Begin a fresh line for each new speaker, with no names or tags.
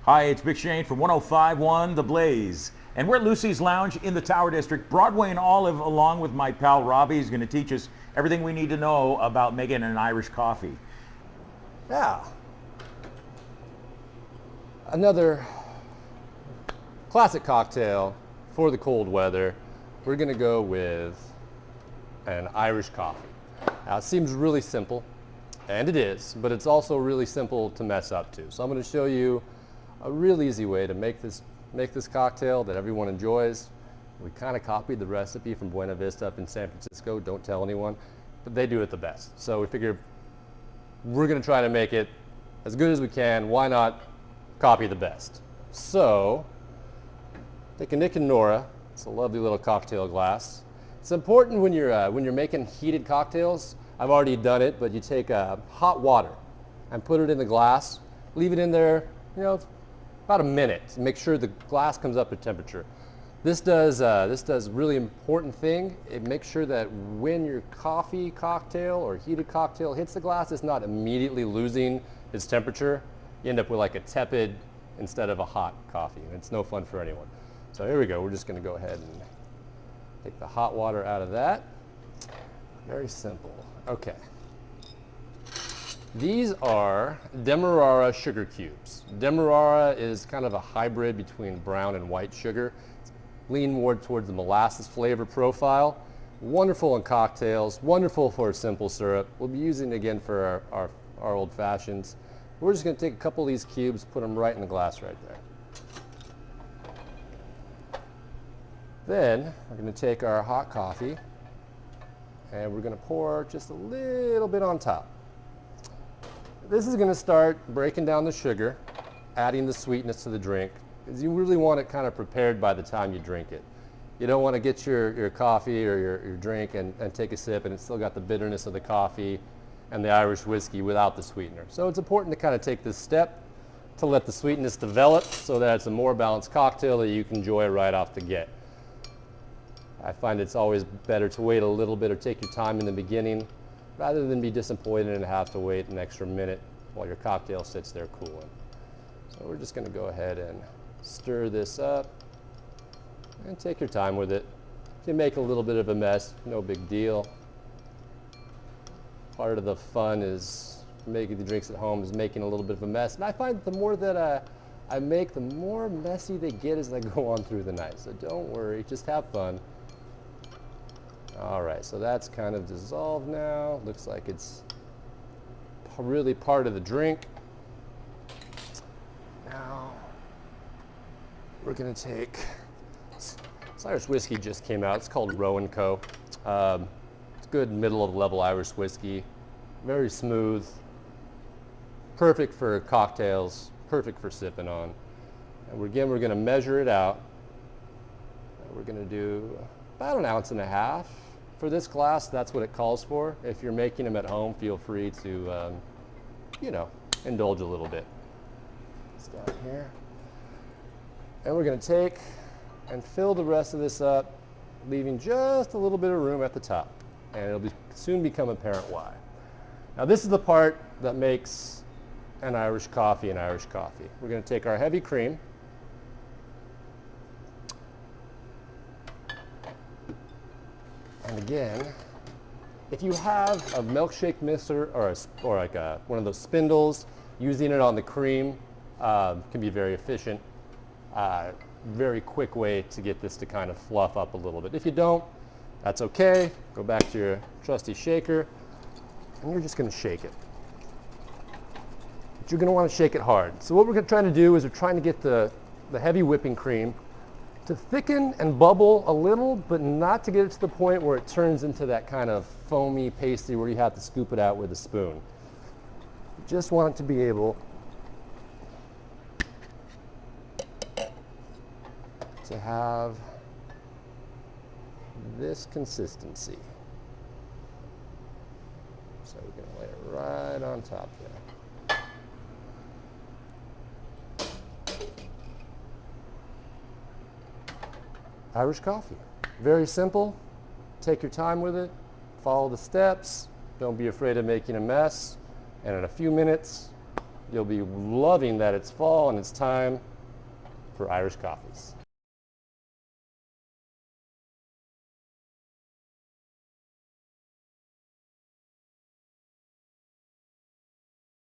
Hi, it's Big Shane from 105.1 The Blaze. And we're at Lucy's Lounge in the Tower District, Broadway and Olive, along with my pal Robbie. He's going to teach us everything we need to know about making an Irish coffee.
Yeah. Another classic cocktail for the cold weather. We're going to go with an Irish coffee. Now, it seems really simple, and it is, but it's also really simple to mess up too. So I'm going to show you a real easy way to make this cocktail that everyone enjoys. We kind of copied the recipe from Buena Vista up in San Francisco. Don't tell anyone, but they do it the best. So we figured we're going to try to make it as good as we can. Why not copy the best? So take a Nick and Nora. It's a lovely little cocktail glass. It's important when you're making heated cocktails. I've already done it, but you take hot water and put it in the glass. Leave it in there, about a minute. Make sure the glass comes up to temperature. This does really important thing. It makes sure that when your coffee cocktail or heated cocktail hits the glass, it's not immediately losing its temperature. You end up with like a tepid instead of a hot coffee, and it's no fun for anyone. So here we go. We're just going to go ahead and take the hot water out of that. Very simple. Okay. These are Demerara sugar cubes. Demerara is kind of a hybrid between brown and white sugar. Lean more towards the molasses flavor profile. Wonderful in cocktails, wonderful for simple syrup. We'll be using it again for our old fashions. We're just going to take a couple of these cubes, put them right in the glass right there. Then we're going to take our hot coffee and we're going to pour just a little bit on top. This is going to start breaking down the sugar, adding the sweetness to the drink, because you really want it kind of prepared by the time you drink it. You don't want to get your coffee or your drink and take a sip and it's still got the bitterness of the coffee and the Irish whiskey without the sweetener. So it's important to kind of take this step to let the sweetness develop so that it's a more balanced cocktail that you can enjoy right off the get. I find it's always better to wait a little bit or take your time in the beginning rather than be disappointed and have to wait an extra minute while your cocktail sits there cooling. So we're just going to go ahead and stir this up and take your time with it. If you make a little bit of a mess, no big deal. Part of the fun is making the drinks at home is making a little bit of a mess. And I find the more that I make, the more messy they get as I go on through the night. So don't worry, just have fun. All right, so that's kind of dissolved now. Looks like it's really part of the drink. Now, we're gonna take, this Irish whiskey just came out. It's called Roe & Co. It's good middle-of-the-level Irish whiskey. Very smooth. Perfect for cocktails, perfect for sipping on. And again, we're gonna measure it out. We're gonna do about 1.5 ounces. For this glass, that's what it calls for. If you're making them at home, feel free to, indulge a little bit. It's down here. And we're going to take and fill the rest of this up, leaving just a little bit of room at the top. And it'll soon become apparent why. Now, this is the part that makes an Irish coffee an Irish coffee. We're going to take our heavy cream. And again, if you have a milkshake mixer or like one of those spindles, using it on the cream can be very efficient. Very quick way to get this to kind of fluff up a little bit. If you don't, that's okay. Go back to your trusty shaker, and you're just going to shake it. But you're going to want to shake it hard. So what we're trying to do is we're trying to get the heavy whipping cream to thicken and bubble a little, but not to get it to the point where it turns into that kind of foamy pasty where you have to scoop it out with a spoon. You just want it to be able to have this consistency. So we're going to lay it right on top there. Irish coffee. Very simple. Take your time with it. Follow the steps. Don't be afraid of making a mess. And in a few minutes, You'll be loving that it's fall and it's time for Irish coffees.